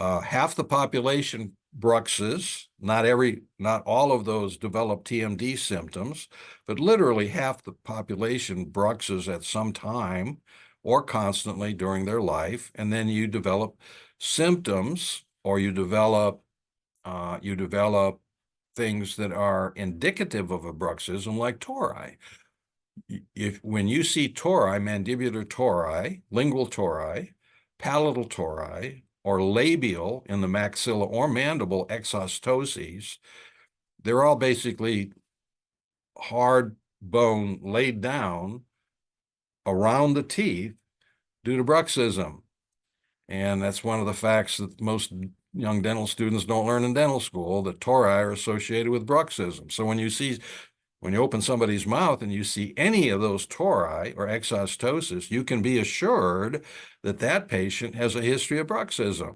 half the population bruxes. Not all of those develop TMD symptoms, but literally half the population bruxes at some time or constantly during their life. And then you develop symptoms, or you develop things that are indicative of a bruxism, like tori. When you see tori, mandibular tori, lingual tori, palatal tori, or labial in the maxilla or mandible exostoses, they're all basically hard bone laid down around the teeth due to bruxism. And that's one of the facts that most young dental students don't learn in dental school, that tori are associated with bruxism. So when you open somebody's mouth and you see any of those tori or exostosis, you can be assured that that patient has a history of bruxism.